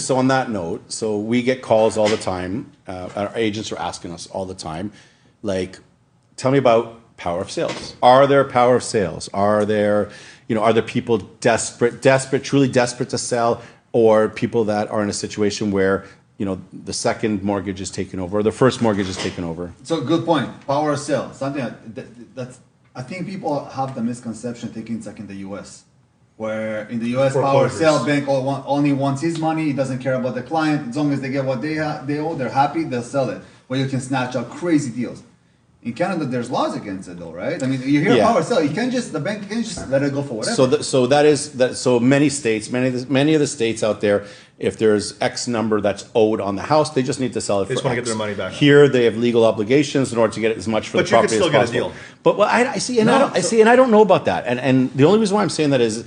So on that note, so we get calls all the time. Our agents are asking us all the time, like, tell me about power of sales. Are there power of sales? Are there people desperate, truly desperate to sell, or people that are in a situation where the second mortgage is taken over, or the first mortgage is taken over? So good point. Power of sale. Something that's I think people have the misconception thinking it's like in the U.S. where in the U.S. power of sale bank only wants his money. He doesn't care about the client. As long as they get what they owe, they're happy. They'll sell it. Where you can snatch out crazy deals. In Canada, there's laws against it, though, right? I mean, you hear power of sale. The bank can't just let it go for whatever. So many states, many of the states out there, if there's X number that's owed on the house, they just need to sell it. They just want to get their money back. Here, they have legal obligations in order to get as much for the property as possible. But you can still get a deal. But I don't know about that. And the only reason why I'm saying that is,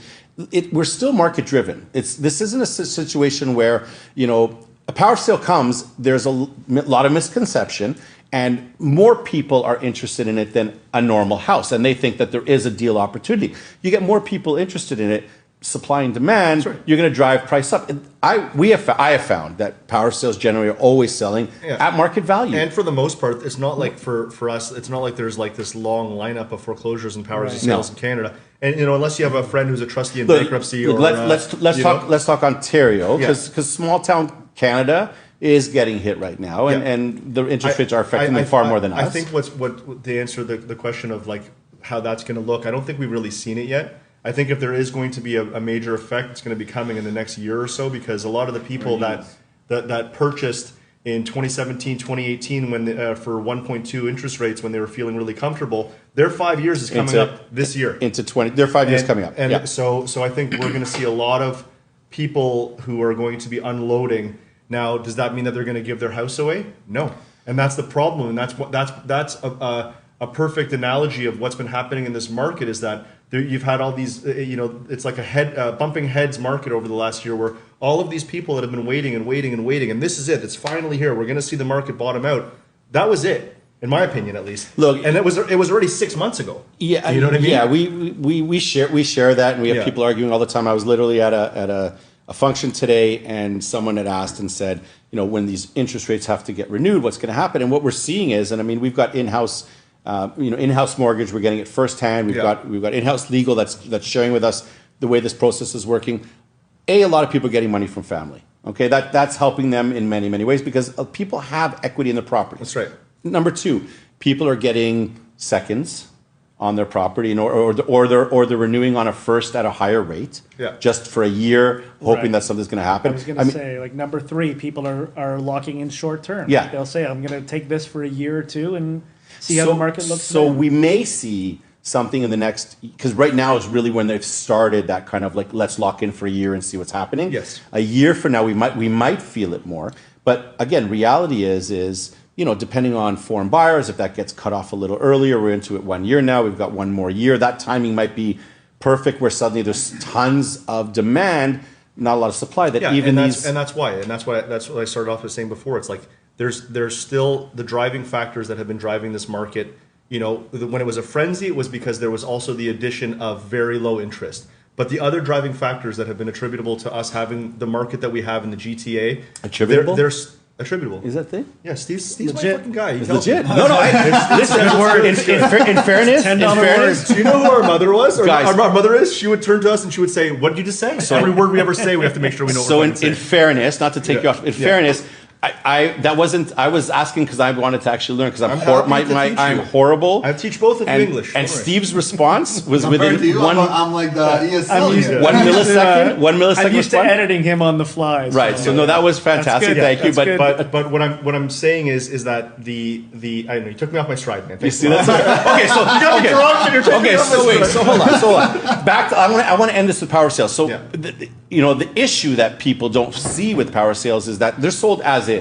we're still market driven. This isn't a situation where a power of sale comes. There's a lot of misconception. And more people are interested in it than a normal house. And they think that there is a deal opportunity. You get more people interested in it, supply and demand, right. You're going to drive price up. I have found that power sales generally are always selling at market value. And for the most part, it's not like for us, it's not like there's like this long lineup of foreclosures and power sales in Canada. And unless you have a friend who's a trustee in bankruptcy, let's talk Ontario, because small town Canada is getting hit right now, and the interest rates are affecting them far more than us. I think what to answer the question of like how that's going to look, I don't think we've really seen it yet. I think if there is going to be a major effect, it's going to be coming in the next year or so, because a lot of the people that purchased in 2017, 2018 when for 1.2 interest rates when they were feeling really comfortable, their 5 years is coming up this year. Their 5 years coming up. And so I think we're going to see a lot of people who are going to be unloading. Now, does that mean that they're going to give their house away? No, and that's the problem, and that's a perfect analogy of what's been happening in this market. Is that you've had all these, it's like a bumping heads market over the last year, where all of these people that have been waiting, and this is it. It's finally here. We're going to see the market bottom out. That was it, in my opinion, at least. Look, and it was already 6 months ago. Yeah, you know what I mean. Yeah, we share that, and we have people arguing all the time. I was literally at a function today, and someone had asked and said, when these interest rates have to get renewed, what's going to happen? And what we're seeing is, and I mean, we've got in-house, in-house mortgage. We're getting it firsthand. We've got in-house legal that's sharing with us the way this process is working. A lot of people are getting money from family. Okay, that's helping them in many, many ways, because people have equity in the property. That's right. Number two, people are getting seconds on their property, or they're renewing on a first at a higher rate, just for a year, hoping that something's going to happen. I was going to say, like number three, people are locking in short term. Yeah, they'll say, I'm going to take this for a year or two and see how the market looks. So we may see something in the next, because right now is really when they've started that kind of like, let's lock in for a year and see what's happening. Yes. A year from now, we might feel it more. But again, reality is. Depending on foreign buyers, if that gets cut off a little earlier, we're into it 1 year now, we've got one more year. That timing might be perfect, where suddenly there's tons of demand, not a lot of supply. That's why I started off with saying before. It's like there's still the driving factors that have been driving this market. When it was a frenzy, it was because there was also the addition of very low interest. But the other driving factors that have been attributable to us having the market that we have in the GTA, they're attributable. Is that thing? Yeah, Steve's my fucking guy. It's legit. No. In fairness, do you know who our mother was? Our mother is. She would turn to us and she would say, "What did you just say?" So every word we ever say, we have to make sure we know. So in fairness, not to take you off. In fairness, I was asking because I wanted to actually learn, because I'm horrible. I teach both of you English. And Steve's response was within one. I'm like the ESL. 1 millisecond. 1 millisecond. I'm used to editing him on the fly. Right. So that was fantastic. Thank you. But what I'm saying is that the I don't know, you took me off my stride, man. You see that? Okay. So you got me drunk. Okay. So wait. So hold on. Back to I want to end this with power sales. So the issue that people don't see with power sales is that they're sold as is.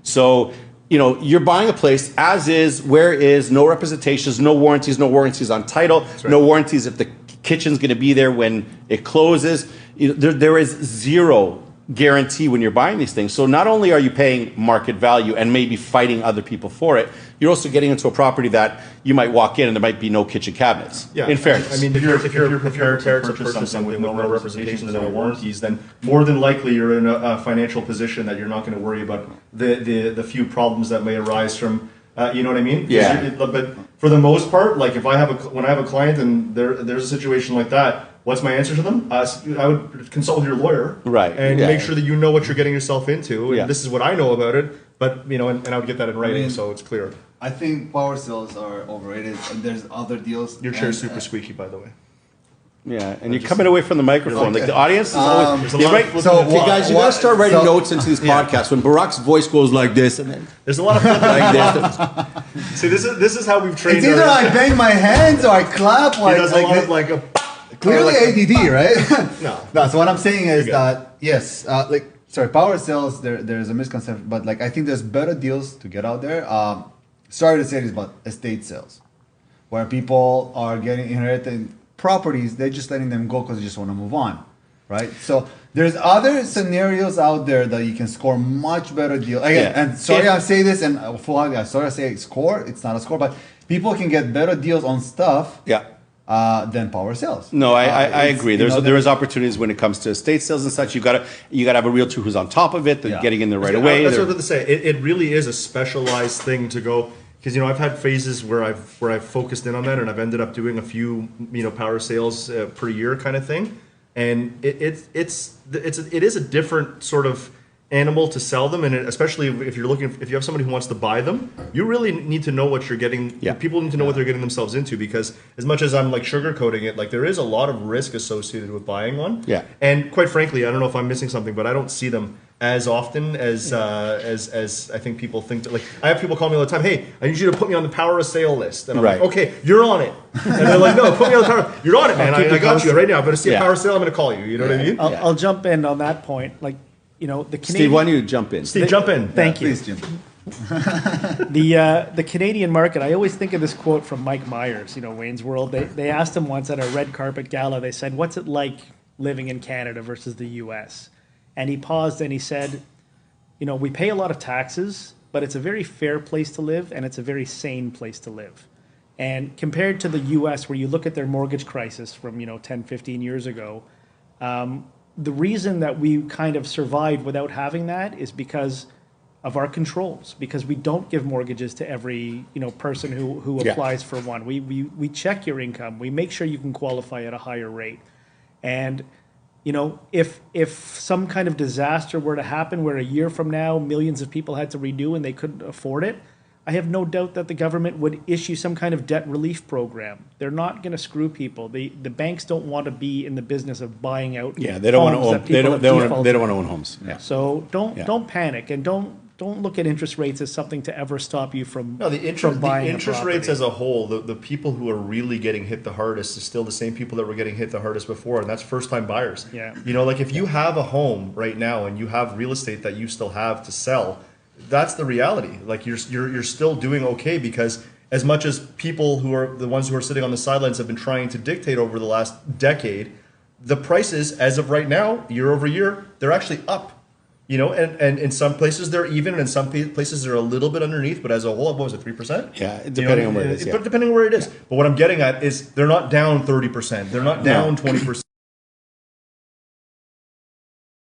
So, you're buying a place as is, where is, no representations, no warranties on title, no warranties if the kitchen's going to be there when it closes. There is zero guarantee when you're buying these things. So not only are you paying market value and maybe fighting other people for it, you're also getting into a property that you might walk in and there might be no kitchen cabinets. Yeah, in fairness. I mean, if you're prepared to purchase something with no representations and no warranties, then more than likely you're in a financial position that you're not going to worry about the few problems that may arise from. You know what I mean? Yeah. But for the most part, like if when I have a client and there's a situation like that, what's my answer to them? I would consult with your lawyer, right, and make sure that you know what you're getting yourself into. And Yeah. this is what I know about it. But and I would get that in writing, so it's clear. I think power sales are overrated. And there's other deals. Your chair's super squeaky, by the way. Yeah, and you're coming away from the microphone. Like the audience is always. There's a lot of flipping so and what- Guys, you gotta start writing So- notes into these podcasts. When Barack's voice goes like this, and then There's a lot of flipping. like this, See, this is how we've trained. It's either I bang my hands or I clap he like, does a like lot this. of like a Clearly ADD, right? No. No. So what I'm saying is good. that yes, power sales. There's a misconception, but like I think there's better deals to get out there. Sorry to say this, but estate sales, where people are getting inherited properties, they're just letting them go because they just want to move on, right? So there's other scenarios out there that you can score much better deal. Again, Yeah. and sorry If- I say this, and sorry I say score. It's not a score, but people can get better deals on stuff. Yeah. Than power sales. No, I It's, agree. you There know, is opportunities when it comes to estate sales and such. You gotta have a realtor who's on top of it, they're Yeah. getting in there right away. That's They're- what I was about to say. It really is a specialized thing to go because I've had phases where I've focused in on that and I've ended up doing a few power sales per year kind of thing, and it is a different sort of animal to sell them, and especially if you have somebody who wants to buy them, you really need to know what you're getting. Yeah. People need to know what they're getting themselves into, because as much as I'm like sugarcoating it, like there is a lot of risk associated with buying one. Yeah. And quite frankly, I don't know if I'm missing something, but I don't see them as often as I think people think. Like I have people call me all the time, "Hey, I need you to put me on the power of sale list," and I'm Right. like, "Okay, you're on it." And they're like, "No, put me on the power. You're on it, man. keep I you got you posted. right now. I'm going to see a Yeah. power sale. I'm going to call you. You know what I mean?" I'll jump in on that point. Like, the Canadian. Steve, why don't you jump in? Steve, jump in. Thank you. Please, Jim. The Canadian market, I always think of this quote from Mike Myers, Wayne's World. They asked him once at a red carpet gala, they said, "What's it like living in Canada versus the US?" And he paused and he said, "We pay a lot of taxes, but it's a very fair place to live and it's a very sane place to live." And compared to the US, where you look at their mortgage crisis from 10, 15 years ago, the reason that we kind of survived without having that is because of our controls, because we don't give mortgages to every person who Yeah. applies for one. We check your income. We make sure you can qualify at a higher rate. And if some kind of disaster were to happen where a year from now millions of people had to renew and they couldn't afford it, I have no doubt that the government would issue some kind of debt relief program. They're not going to screw people. The banks don't want to be in the business of buying out. Yeah, they don't want to homes own. that They people don't. have They defaulted don't want to on. own homes. Yeah. So Yeah. don't panic, and don't look at interest rates as something to ever stop you from No, the from buying a interest property. rates as a whole, the people who are really getting hit the hardest is still the same people that were getting hit the hardest before, and that's first time buyers. Yeah. Like if you have a home right now and you have real estate that you still have to sell, that's the reality. Like you're still doing okay, because as much as people who are the ones who are sitting on the sidelines have been trying to dictate over the last decade, the prices as of right now, year over year, they're actually up. And in some places they're even, and in some places they're a little bit underneath. But as a whole, what was it, 3%? Yeah, depending on where it is. Yeah. But depending on where it is. But what I'm getting at is they're not down 30%. They're not down 20%.